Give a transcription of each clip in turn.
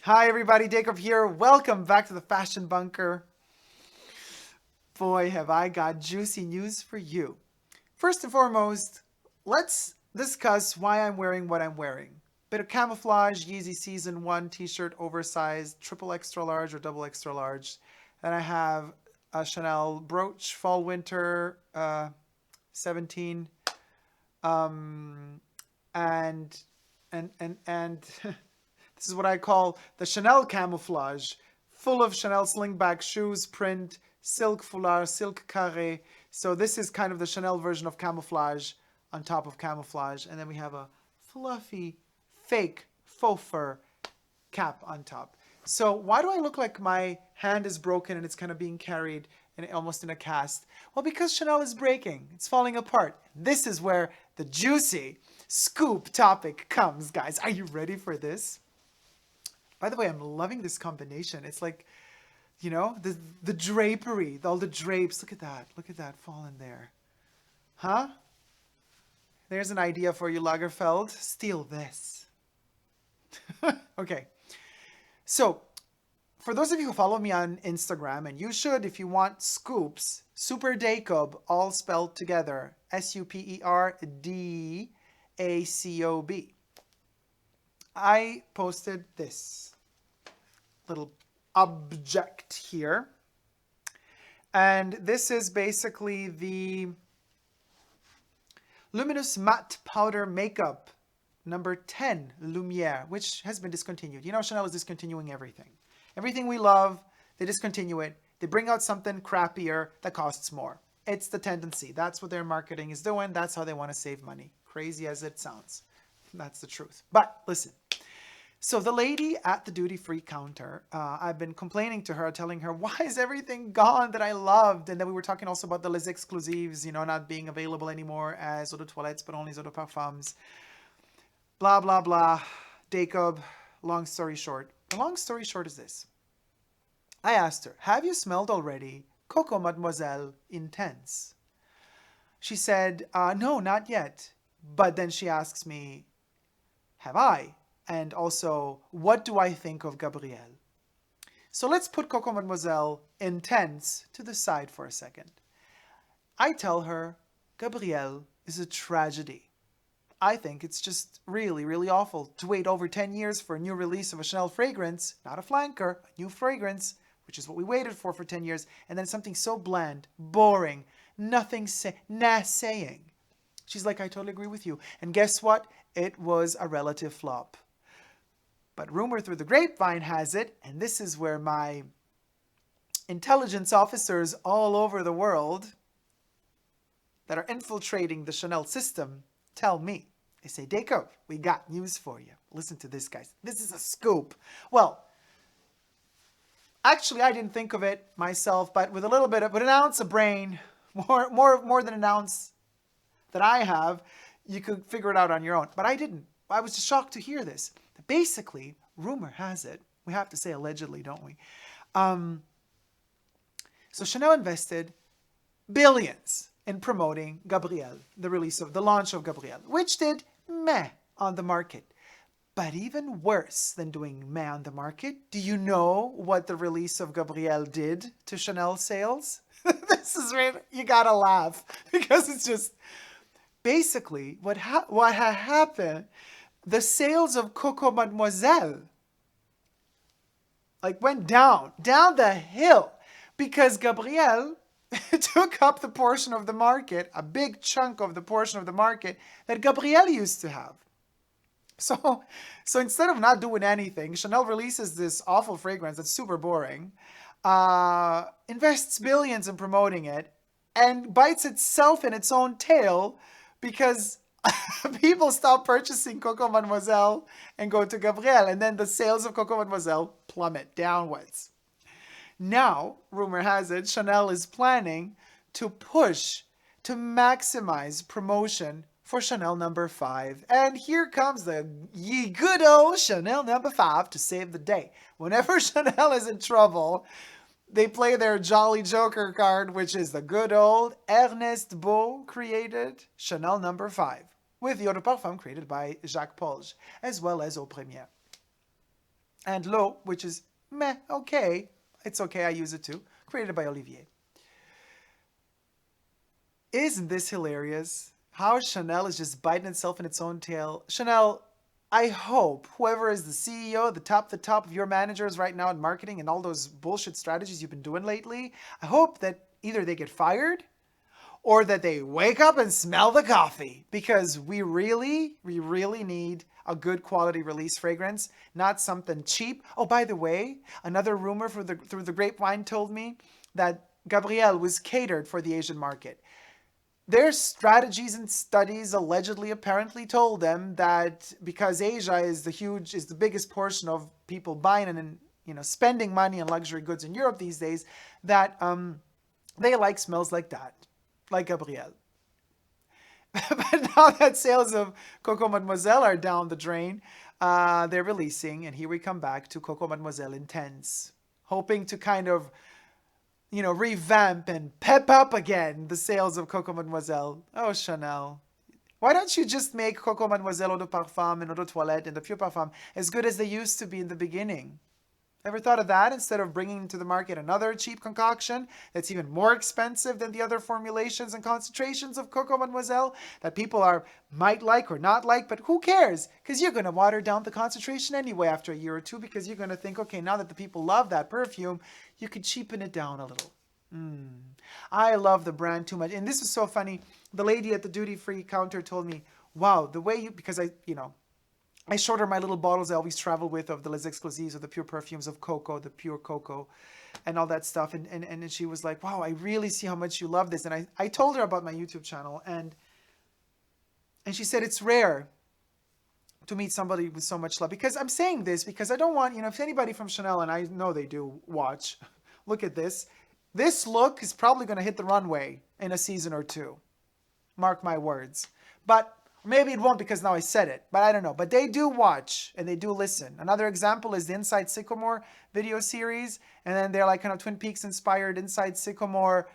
Hi everybody, Dacob here. Welcome back to the Fashion Bunker. Boy, have I got juicy news for you. First and foremost, let's discuss why I'm wearing what I'm wearing. Bit of camouflage, Yeezy Season 1 t-shirt, oversized, triple extra large or double extra large. And I have a Chanel brooch, fall winter 17. Um, and and this is what I call the Chanel camouflage, full of Chanel slingback shoes, print, silk foulard, silk carré. So this is kind of the Chanel version of camouflage on top of camouflage. And then we have a fluffy, fake faux fur cap on top. So why do I look like my hand is broken and it's kind of being carried almost in a cast? Well, because Chanel is breaking. It's falling apart. This is where the juicy scoop topic comes, guys. Are you ready for this? By the way, I'm loving this combination. It's like, the drapery, all the drapes. Look at that. Look at that falling there. Huh? There's an idea for you, Lagerfeld. Steal this. Okay. So, for those of you who follow me on Instagram, and you should if you want scoops, Super Dacob, all spelled together, SUPERDACOB. I posted this little object here. And this is basically the Luminous Matte Powder Makeup number 10 Lumiere, which has been discontinued. You know, Chanel is discontinuing everything. Everything we love, they discontinue it. They bring out something crappier that costs more. It's the tendency. That's what their marketing is doing. That's how they want to save money. Crazy as it sounds. That's the truth. But listen. So the lady at the duty-free counter, I've been complaining to her, telling her, why is everything gone that I loved? And then we were talking also about the Les Exclusives, not being available anymore as eau de toilettes, but only as eau de parfums. Blah, blah, blah. Dacob, long story short. The long story short is this. I asked her, have you smelled already Coco Mademoiselle Intense? She said, no, not yet. But then she asks me, have I? And also, what do I think of Gabrielle? So let's put Coco Mademoiselle Intense to the side for a second. I tell her, Gabrielle is a tragedy. I think it's just really, really awful to wait over 10 years for a new release of a Chanel fragrance, not a flanker, a new fragrance, which is what we waited for 10 years, and then something so bland, boring, nothing saying. She's like, I totally agree with you. And guess what? It was a relative flop. But rumor through the grapevine has it, and this is where my intelligence officers all over the world that are infiltrating the Chanel system tell me. They say, Dacob, we got news for you. Listen to this, guys. This is a scoop. Well, actually, I didn't think of it myself, but with an ounce of brain, more than an ounce that I have, you could figure it out on your own. But I didn't. I was just shocked to hear this. Basically, rumor has it, we have to say allegedly, don't we? So Chanel invested billions in promoting Gabrielle, the launch of Gabrielle, which did meh on the market. But even worse than doing meh on the market, do you know what the release of Gabrielle did to Chanel sales? This is right, you gotta laugh because it's just basically what happened. The sales of Coco Mademoiselle went down the hill because Gabrielle took up the portion of the market, a big chunk of the portion of the market that Gabrielle used to have. So instead of not doing anything, Chanel releases this awful fragrance that's super boring, invests billions in promoting it, and bites itself in its own tail because people stop purchasing Coco Mademoiselle and go to Gabrielle, and then the sales of Coco Mademoiselle plummet downwards. Now, rumor has it, Chanel is planning to maximize promotion for Chanel number 5. And here comes the ye good old Chanel number 5 to save the day. Whenever Chanel is in trouble, they play their Jolly Joker card, which is the good old Ernest Beau created Chanel number 5, with the eau de parfum created by Jacques Polge, as well as Eau Première. And L'eau, which is meh, okay. It's okay, I use it too. Created by Olivier. Isn't this hilarious? How Chanel is just biting itself in its own tail. Chanel, I hope whoever is the CEO, the top of your managers right now in marketing and all those bullshit strategies you've been doing lately, I hope that either they get fired or that they wake up and smell the coffee, because we really need a good quality release fragrance, not something cheap. Oh, by the way, another rumor through the grapevine told me that Gabrielle was catered for the Asian market. Their strategies and studies allegedly apparently told them that because Asia is the biggest portion of people buying and spending money on luxury goods in Europe these days, that they like smells like that, like Gabrielle. But now that sales of Coco Mademoiselle are down the drain, they're releasing, and here we come back to Coco Mademoiselle Intense, hoping to kind of revamp and pep up again the sales of Coco Mademoiselle. Oh, Chanel. Why don't you just make Coco Mademoiselle Eau de Parfum and Eau de Toilette and the Pure Parfum as good as they used to be in the beginning? Ever thought of that, instead of bringing to the market another cheap concoction that's even more expensive than the other formulations and concentrations of Coco Mademoiselle that people might like or not like, but who cares? Because you're going to water down the concentration anyway after a year or two, because you're going to think, okay, now that the people love that perfume, you could cheapen it down a little. I love the brand too much. And this was so funny. The lady at the duty-free counter told me, wow, the way you, because I showed her my little bottles I always travel with of the Les Exclusives, of the pure perfumes of Coco, the pure Coco, and all that stuff. And she was like, wow, I really see how much you love this. And I told her about my YouTube channel, and she said it's rare to meet somebody with so much love. Because I'm saying this because I don't want, if anybody from Chanel, and I know they do watch, look at this. This look is probably going to hit the runway in a season or two. Mark my words. But maybe it won't, because now I said it, but I don't know. But they do watch and they do listen. Another example is the Inside Sycomore video series. And then they're like kind of Twin Peaks inspired Inside Sycomore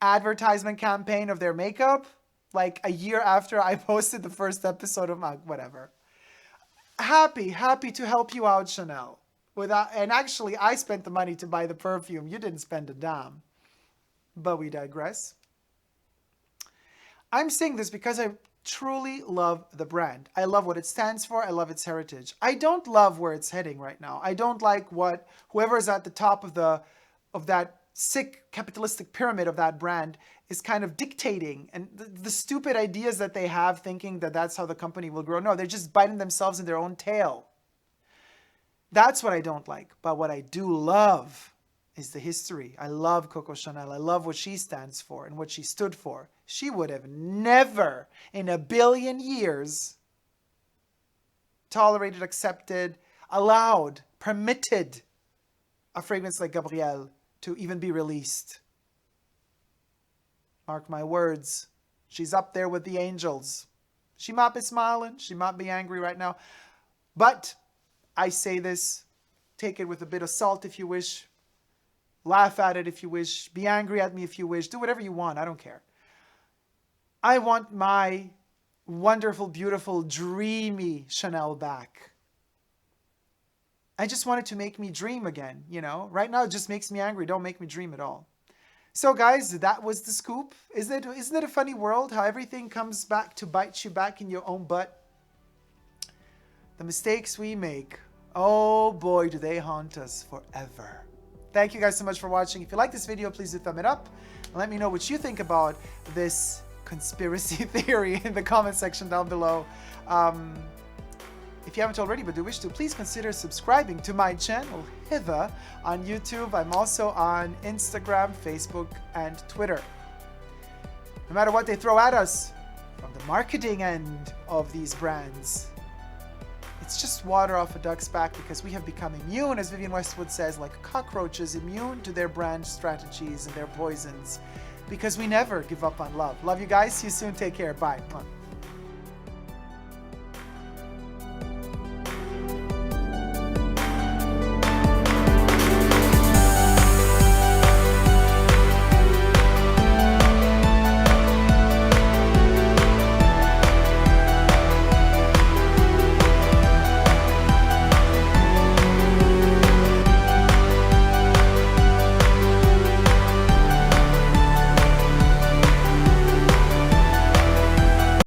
advertisement campaign of their makeup. Like a year after I posted the first episode of my whatever. Happy to help you out, Chanel. And actually, I spent the money to buy the perfume. You didn't spend a dime. But we digress. I'm saying this because I truly love the brand. I love what it stands for. I love its heritage. I don't love where it's heading right now. I don't like what whoever's at the top of that sick capitalistic pyramid of that brand is kind of dictating, and the stupid ideas that they have, thinking that that's how the company will grow. No, they're just biting themselves in their own tail. That's what I don't like. But what I do love is the history. I love Coco Chanel. I love what she stands for and what she stood for. She would have never in a billion years tolerated, accepted, allowed, permitted a fragrance like Gabrielle to even be released. Mark my words. She's up there with the angels. She might be smiling. She might be angry right now. But I say this, take it with a bit of salt if you wish. Laugh at it if you wish. Be angry at me if you wish. Do whatever you want. I don't care. I want my wonderful, beautiful, dreamy Chanel back. I just want it to make me dream again, Right now it just makes me angry. Don't make me dream at all. So guys, that was the scoop. Isn't it a funny world how everything comes back to bite you back in your own butt? The mistakes we make, oh boy, do they haunt us forever. Thank you guys so much for watching. If you like this video, please do thumb it up. And let me know what you think about this conspiracy theory in the comment section down below. If you haven't already but do wish to, please consider subscribing to my channel hither on YouTube. I'm also on Instagram, Facebook, and Twitter. No matter what they throw at us from the marketing end of these brands, it's just water off a duck's back, because we have become immune, as Vivienne Westwood says, like cockroaches, immune to their brand strategies and their poisons, because we never give up on love. Love you guys. See you soon. Take care. Bye.